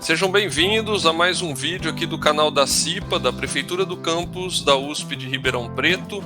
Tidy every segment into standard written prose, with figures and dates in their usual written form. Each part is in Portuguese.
Sejam bem-vindos a mais um vídeo aqui do canal da CIPA, da Prefeitura do Campus da USP de Ribeirão Preto.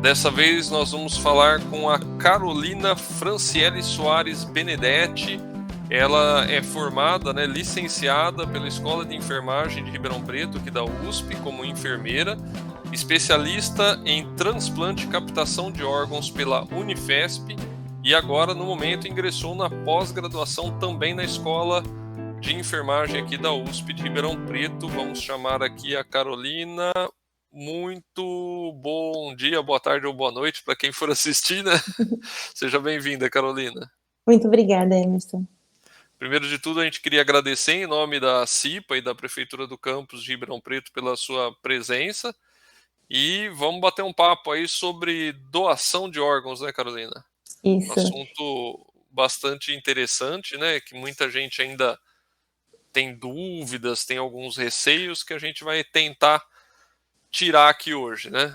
Dessa vez nós vamos falar com a Carolina Franciele Soares Benedetti. Ela é formada, licenciada pela Escola de Enfermagem de Ribeirão Preto, aqui da USP, como enfermeira, especialista em transplante e captação de órgãos pela Unifesp e agora, no momento, ingressou na pós-graduação também na Escola de Enfermagem aqui da USP de Ribeirão Preto. Vamos chamar aqui a Carolina. Muito bom dia, boa tarde ou boa noite para quem for assistir, né? Seja bem-vinda, Carolina. Muito obrigada, Emerson. Primeiro de tudo, a gente queria agradecer em nome da CIPA e da Prefeitura do Campus de Ribeirão Preto pela sua presença. E vamos bater um papo aí sobre doação de órgãos, né, Carolina? Isso. Um assunto bastante interessante, né? Que muita gente ainda tem dúvidas, tem alguns receios que a gente vai tentar tirar aqui hoje, né?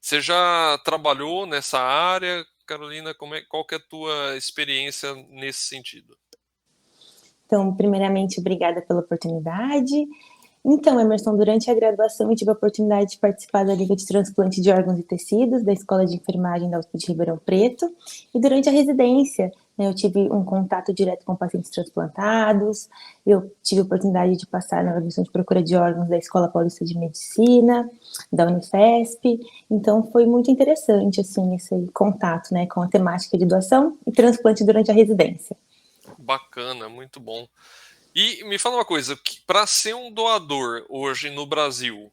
Você já trabalhou nessa área, Carolina? Qual que é a tua experiência nesse sentido? Então, primeiramente, obrigada pela oportunidade. Então, Emerson, durante a graduação eu tive a oportunidade de participar da Liga de Transplante de Órgãos e Tecidos da Escola de Enfermagem da USP de Ribeirão Preto. E durante a residência, eu tive um contato direto com pacientes transplantados, eu tive a oportunidade de passar na Comissão de Procura de Órgãos da Escola Paulista de Medicina, da Unifesp. Então, foi muito interessante, assim, esse contato, com a temática de doação e transplante durante a residência. Bacana, muito bom. E me fala uma coisa, para ser um doador hoje no Brasil,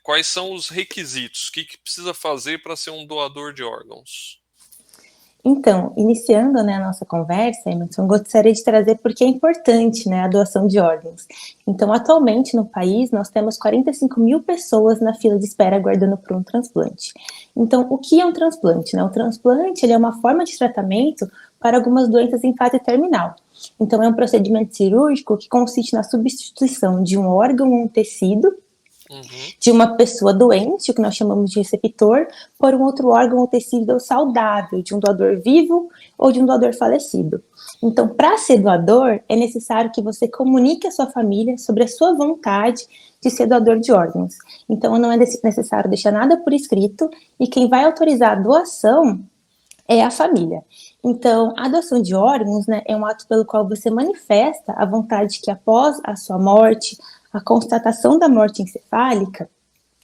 quais são os requisitos? O que precisa fazer para ser um doador de órgãos? Então, iniciando a nossa conversa, Emerson, gostaria de trazer porque é importante a doação de órgãos. Então, atualmente no país, nós temos 45 mil pessoas na fila de espera aguardando por um transplante. Então, o que é um transplante? O transplante ele é uma forma de tratamento para algumas doenças em fase terminal. Então, é um procedimento cirúrgico que consiste na substituição de um órgão ou um tecido de uma pessoa doente, o que nós chamamos de receptor, por um outro órgão ou tecido saudável, de um doador vivo ou de um doador falecido. Então, para ser doador, é necessário que você comunique à sua família sobre a sua vontade de ser doador de órgãos. Então, não é necessário deixar nada por escrito e quem vai autorizar a doação é a família. Então, a doação de órgãos é um ato pelo qual você manifesta a vontade que após a sua morte, a constatação da morte encefálica,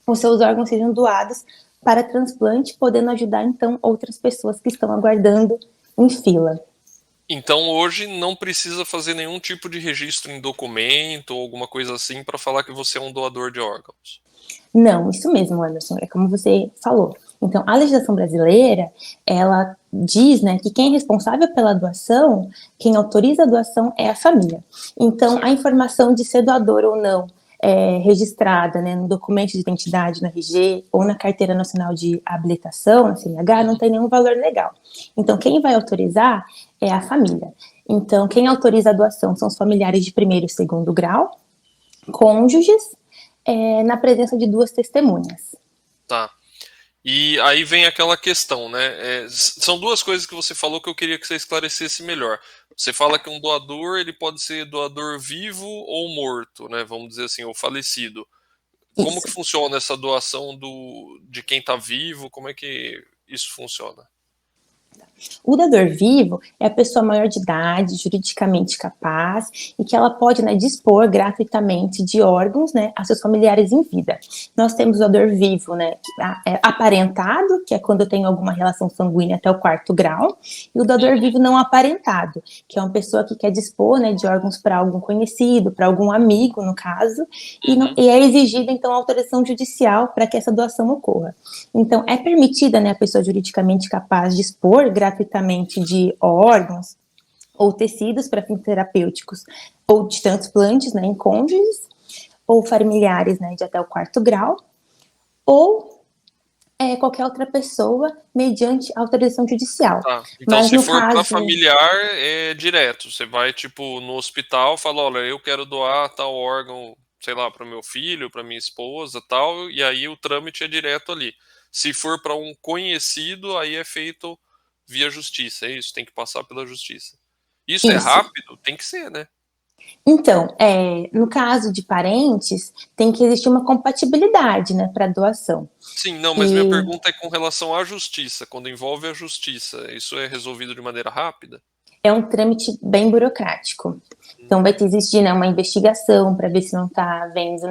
os seus órgãos sejam doados para transplante, podendo ajudar, então, outras pessoas que estão aguardando em fila. Então, hoje não precisa fazer nenhum tipo de registro em documento ou alguma coisa assim para falar que você é um doador de órgãos? Não, isso mesmo, Anderson, é como você falou. Então, a legislação brasileira, ela diz, que quem é responsável pela doação, quem autoriza a doação é a família. Então, a informação de ser doador ou não é registrada, no documento de identidade, no RG, ou na Carteira Nacional de Habilitação, na CNH, não tem nenhum valor legal. Então, quem vai autorizar é a família. Então, quem autoriza a doação são os familiares de primeiro e segundo grau, cônjuges, na presença de duas testemunhas. Tá. E aí vem aquela questão, né? São duas coisas que você falou que eu queria que você esclarecesse melhor. Você fala que um doador, ele pode ser doador vivo ou morto, né? Vamos dizer assim, ou falecido. Como que funciona essa doação de quem está vivo? Como é que isso funciona? O doador vivo é a pessoa maior de idade, juridicamente capaz e que ela pode dispor gratuitamente de órgãos a seus familiares em vida. Nós temos o doador vivo aparentado, que é quando eu tenho alguma relação sanguínea até o 4º grau, e o doador vivo não aparentado, que é uma pessoa que quer dispor de órgãos para algum conhecido, para algum amigo, no caso, e é exigida, então, a autorização judicial para que essa doação ocorra. Então, é permitida a pessoa juridicamente capaz de dispor gratuitamente de órgãos ou tecidos para fins terapêuticos ou de transplantes em cônjuges ou familiares de até o 4º grau ou qualquer outra pessoa mediante autorização judicial. Tá. Então, Mas se no for para caso... familiar, é direto. Você vai, tipo, no hospital, fala, olha, eu quero doar tal órgão, sei lá, para meu filho, para minha esposa, tal, e aí o trâmite é direto ali. Se for para um conhecido, aí é feito via justiça, é isso, tem que passar pela justiça. Isso é Isso. rápido? Tem que ser, né? Então, no caso de parentes, tem que existir uma compatibilidade, né, para doação. Sim, não, mas minha E pergunta é com relação à justiça. Quando envolve a justiça, isso é resolvido de maneira rápida? é um trâmite bem burocrático. Então, vai existir, né, uma investigação para ver se não está havendo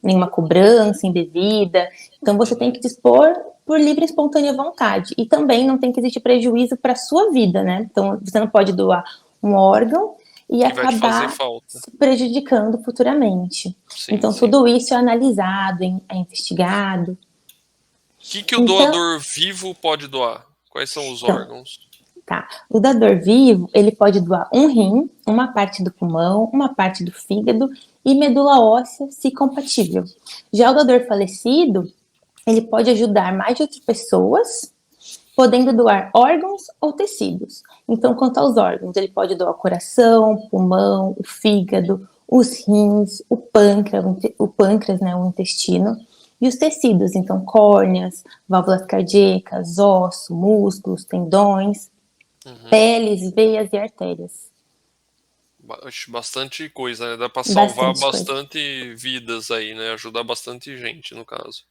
nenhuma cobrança indevida. Então, você tem que dispor por livre e espontânea vontade. E também não tem que existir prejuízo para a sua vida, né? Então, você não pode doar um órgão e Que vai te fazer acabar falta. se prejudicando futuramente. Sim, Então, sim. tudo isso é analisado, é investigado. O que o Então, doador vivo pode doar? Quais são os então, órgãos? tá. O doador vivo, ele pode doar um rim, uma parte do pulmão, uma parte do fígado e medula óssea, se compatível. Já o doador falecido, ele pode ajudar mais de 8 pessoas, podendo doar órgãos ou tecidos. Então, quanto aos órgãos, ele pode doar o coração, o pulmão, o fígado, os rins, o pâncreas, né, o intestino, e os tecidos, então córneas, válvulas cardíacas, osso, músculos, tendões, Uhum. peles, veias e artérias. Bastante coisa, né? Dá para salvar Bastante coisa. bastante vidas aí, né? Ajudar bastante gente, no caso.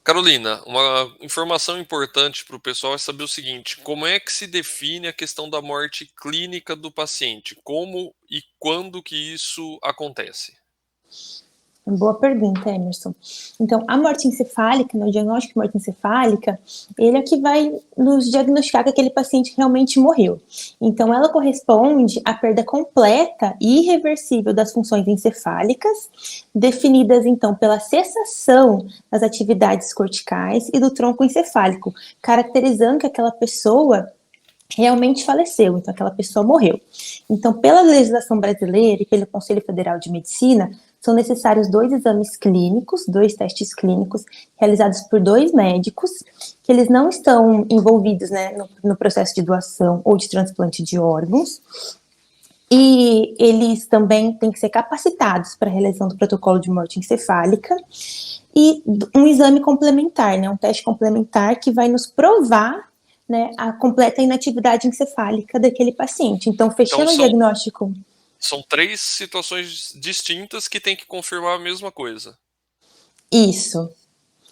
Carolina, uma informação importante para o pessoal é saber o seguinte: como é que se define a questão da morte clínica do paciente? Como e quando que isso acontece? Boa pergunta, Emerson. Então, a morte encefálica, né, o diagnóstico de morte encefálica, ele é que vai nos diagnosticar que aquele paciente realmente morreu. Então, ela corresponde à perda completa e irreversível das funções encefálicas, definidas, então, pela cessação das atividades corticais e do tronco encefálico, caracterizando que aquela pessoa realmente faleceu, então aquela pessoa morreu. Então, pela legislação brasileira e pelo Conselho Federal de Medicina, são necessários 2 exames clínicos, 2 testes clínicos, realizados por 2 médicos, que eles não estão envolvidos, né, no processo de doação ou de transplante de órgãos, e eles também têm que ser capacitados para a realização do protocolo de morte encefálica, e um exame complementar, né, um teste complementar que vai nos provar, né, a completa inatividade encefálica daquele paciente. Então, Então fechando o diagnóstico, são três situações distintas que tem que confirmar a mesma coisa. isso.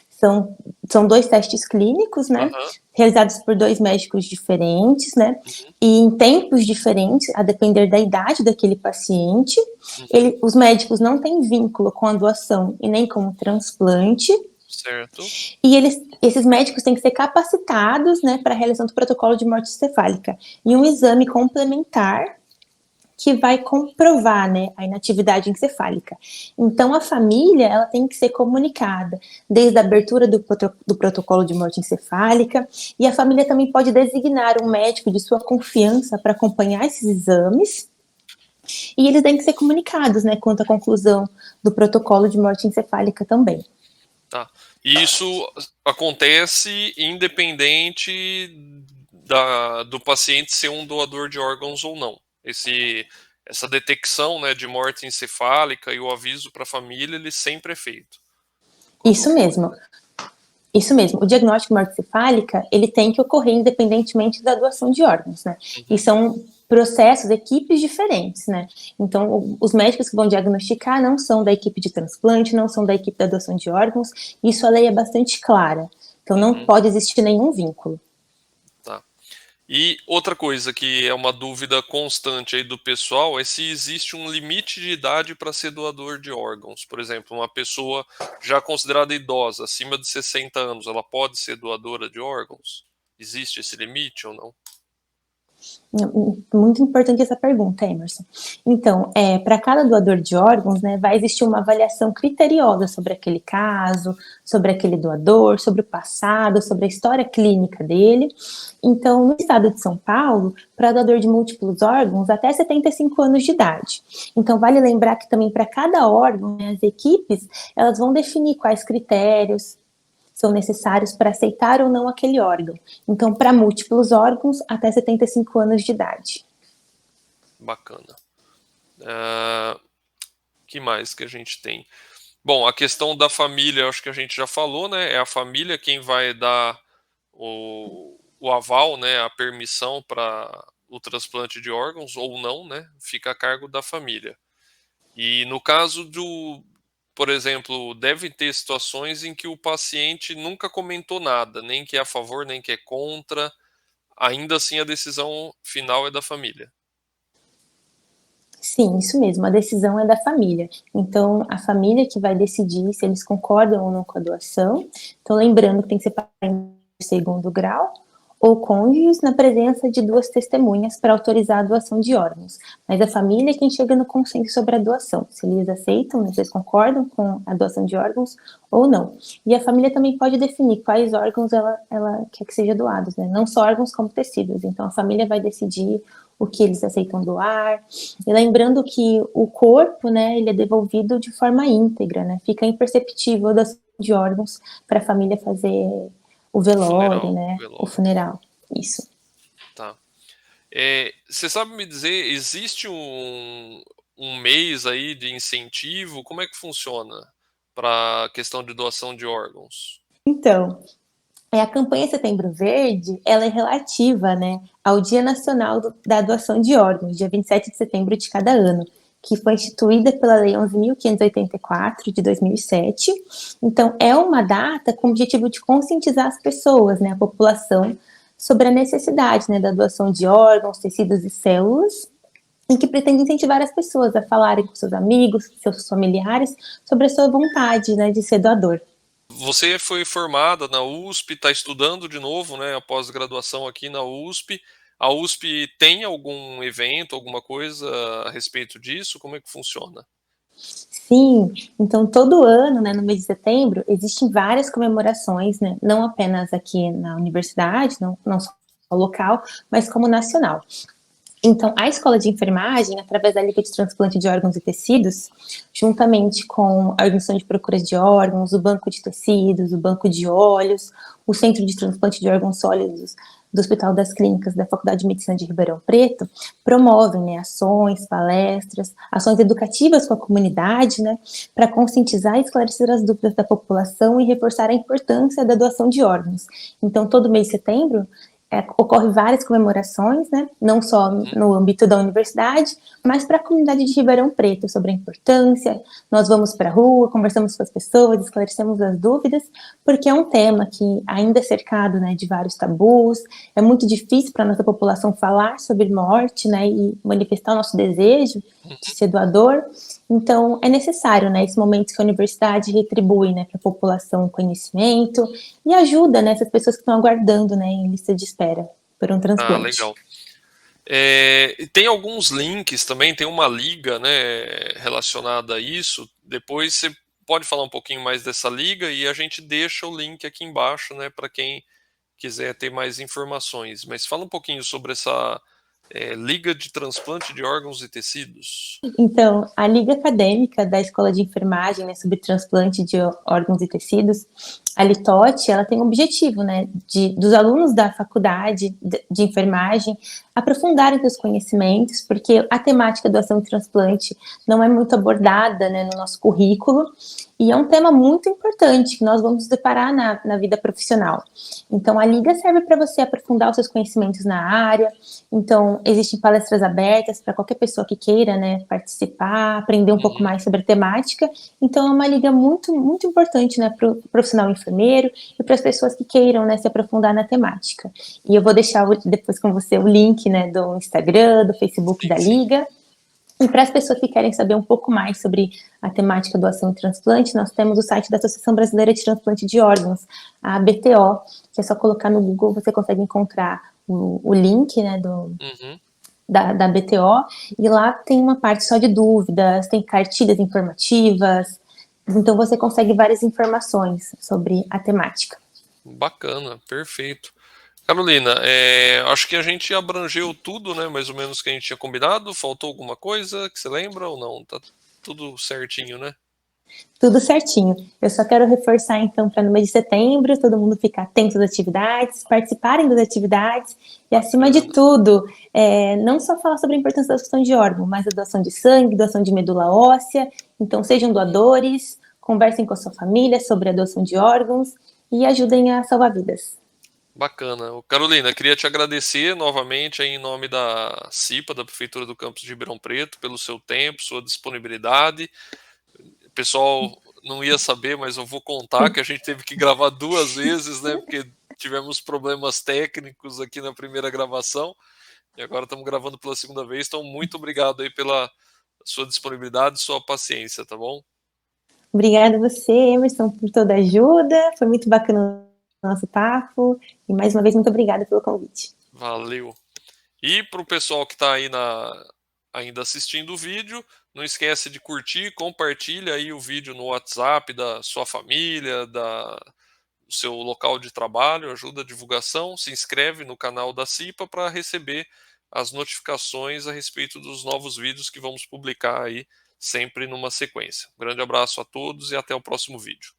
São, são 2 testes clínicos, né, Aham. realizados por 2 médicos diferentes, né, Uhum. e em tempos diferentes, a depender da idade daquele paciente. Uhum. Os médicos não têm vínculo com a doação e nem com o transplante. Certo. E esses médicos têm que ser capacitados, né, para a realização do protocolo de morte encefálica. E um exame complementar que vai comprovar, né, a inatividade encefálica. Então, a família, ela tem que ser comunicada desde a abertura do protocolo de morte encefálica, e a família também pode designar um médico de sua confiança para acompanhar esses exames, e eles têm que ser comunicados, né, quanto à conclusão do protocolo de morte encefálica também. Tá. E isso acontece independente do paciente ser um doador de órgãos ou não. Essa detecção, né, de morte encefálica e o aviso para a família, ele sempre é feito quando Isso ocorre. mesmo. Isso mesmo, o diagnóstico morte-cefálica, ele tem que ocorrer independentemente da doação de órgãos, né? E Uhum. são processos, equipes diferentes, né? Então, os médicos que vão diagnosticar não são da equipe de transplante, não são da equipe da doação de órgãos, isso a lei é bastante clara. Então, não Uhum. pode existir nenhum vínculo. Tá. E outra coisa que é uma dúvida constante aí do pessoal é se existe um limite de idade para ser doador de órgãos. Por exemplo, uma pessoa já considerada idosa, acima de 60 anos, ela pode ser doadora de órgãos? Existe esse limite ou não? Muito importante essa pergunta, Emerson. Então, para cada doador de órgãos, né, vai existir uma avaliação criteriosa sobre aquele caso, sobre aquele doador, sobre o passado, sobre a história clínica dele. Então, no estado de São Paulo, para doador de múltiplos órgãos, até 75 anos de idade. Então, vale lembrar que também para cada órgão, né, as equipes, elas vão definir quais critérios são necessários para aceitar ou não aquele órgão. Então, para múltiplos órgãos, até 75 anos de idade. Bacana. Que mais que a gente tem? Bom, a questão da família, acho que a gente já falou, né? É a família quem vai dar o aval, né? A permissão para o transplante de órgãos ou não, né, fica a cargo da família. E no caso por exemplo, deve ter situações em que o paciente nunca comentou nada, nem que é a favor, nem que é contra, ainda assim a decisão final é da família. Sim, isso mesmo, a decisão é da família. Então, a família que vai decidir se eles concordam ou não com a doação. Então, lembrando que tem que ser parente de segundo grau ou cônjuges na presença de 2 testemunhas para autorizar a doação de órgãos. Mas a família é quem chega no consenso sobre a doação, se eles aceitam, se eles concordam com a doação de órgãos ou não. E a família também pode definir quais órgãos ela quer que sejam doados, né? Não só órgãos como tecidos. Então, a família vai decidir o que eles aceitam doar. E lembrando que o corpo, né, ele é devolvido de forma íntegra, né? Fica imperceptível a doação de órgãos para a família fazer o velório, né? O funeral. Isso. Tá. Você sabe me dizer, existe um mês aí de incentivo? Como é que funciona para a questão de doação de órgãos? Então, a campanha Setembro Verde, ela é relativa, né, ao Dia Nacional da Doação de Órgãos, dia 27 de setembro de cada ano, que foi instituída pela Lei 11.584, de 2007. Então, é uma data com o objetivo de conscientizar as pessoas, né, a população, sobre a necessidade, né, da doação de órgãos, tecidos e células, e que pretende incentivar as pessoas a falarem com seus amigos, seus familiares, sobre a sua vontade, né, de ser doador. Você foi formada na USP, está estudando de novo, né, a pós-graduação aqui na USP. A USP tem algum evento, alguma coisa a respeito disso? Como é que funciona? Sim, então todo ano, né, no mês de setembro, existem várias comemorações, né, não apenas aqui na universidade, não só local, mas como nacional. Então, a Escola de Enfermagem, através da Liga de Transplante de Órgãos e Tecidos, juntamente com a Organização de Procura de Órgãos, o Banco de Tecidos, o Banco de Olhos, o Centro de Transplante de Órgãos Sólidos do Hospital das Clínicas da Faculdade de Medicina de Ribeirão Preto, promovem, né, ações, palestras, ações educativas com a comunidade, né, para conscientizar e esclarecer as dúvidas da população e reforçar a importância da doação de órgãos. Então, todo mês de setembro, ocorre várias comemorações, né, não só no âmbito da universidade, mas para a comunidade de Ribeirão Preto, sobre a importância. Nós vamos para a rua, conversamos com as pessoas, esclarecemos as dúvidas, porque é um tema que ainda é cercado, né, de vários tabus, é muito difícil para a nossa população falar sobre morte, né, e manifestar o nosso desejo de ser doador. Então, é necessário, né, esse momento que a universidade retribui, né, para a população o conhecimento e ajuda, né, essas pessoas que estão aguardando, né, em lista de espera por um Ah, transplante. legal. Tem alguns links também, tem uma liga, né, relacionada a isso. Depois você pode falar um pouquinho mais dessa liga e a gente deixa o link aqui embaixo, né, para quem quiser ter mais informações. Mas fala um pouquinho sobre essa Liga de Transplante de Órgãos e Tecidos. Então, a Liga Acadêmica da Escola de Enfermagem, né, sobre transplante de órgãos e tecidos, a LITOT, ela tem o objetivo, né, dos alunos da faculdade de enfermagem aprofundarem seus conhecimentos, porque a temática doação e transplante não é muito abordada, né, no nosso currículo, e é um tema muito importante que nós vamos nos deparar na vida profissional. Então, a Liga serve para você aprofundar os seus conhecimentos na área. Então, existem palestras abertas para qualquer pessoa que queira, né, participar, aprender um pouco mais sobre a temática. Então, é uma liga muito, muito importante, né, para o profissional enfermeiro e para as pessoas que queiram, né, se aprofundar na temática. E eu vou deixar depois com você o link, né, do Instagram, do Facebook da Liga. E para as pessoas que querem saber um pouco mais sobre a temática doação e transplante, nós temos o site da Associação Brasileira de Transplante de Órgãos, a ABTO, que é só colocar no Google, você consegue encontrar o link, né, da BTO, e lá tem uma parte só de dúvidas, tem cartilhas informativas, então você consegue várias informações sobre a temática. Bacana, perfeito. Carolina, acho que a gente abrangeu tudo, né, mais ou menos que a gente tinha combinado. Faltou alguma coisa que você lembra ou não? Tá tudo certinho, né? Tudo certinho. Eu só quero reforçar, então, para no mês de setembro, todo mundo ficar atento às atividades, participarem das atividades e, acima de tudo, não só falar sobre a importância da doação de órgão, mas a doação de sangue, doação de medula óssea. Então, sejam doadores, conversem com a sua família sobre a doação de órgãos e ajudem a salvar vidas. Bacana. Carolina, queria te agradecer novamente aí em nome da CIPA, da Prefeitura do Campus de Ribeirão Preto, pelo seu tempo, sua disponibilidade. O pessoal não ia saber, mas eu vou contar que a gente teve que gravar duas vezes, né? Porque tivemos problemas técnicos aqui na primeira gravação e agora estamos gravando pela segunda vez. Então, muito obrigado aí pela sua disponibilidade e sua paciência, tá bom? Obrigada a você, Emerson, por toda a ajuda. Foi muito bacana o nosso papo. E mais uma vez, muito obrigada pelo convite. Valeu. E para o pessoal que está aí ainda assistindo o vídeo, não esquece de curtir, compartilha aí o vídeo no WhatsApp da sua família, do seu local de trabalho, ajuda a divulgação, se inscreve no canal da CIPA para receber as notificações a respeito dos novos vídeos que vamos publicar aí sempre numa sequência. Um grande abraço a todos e até o próximo vídeo.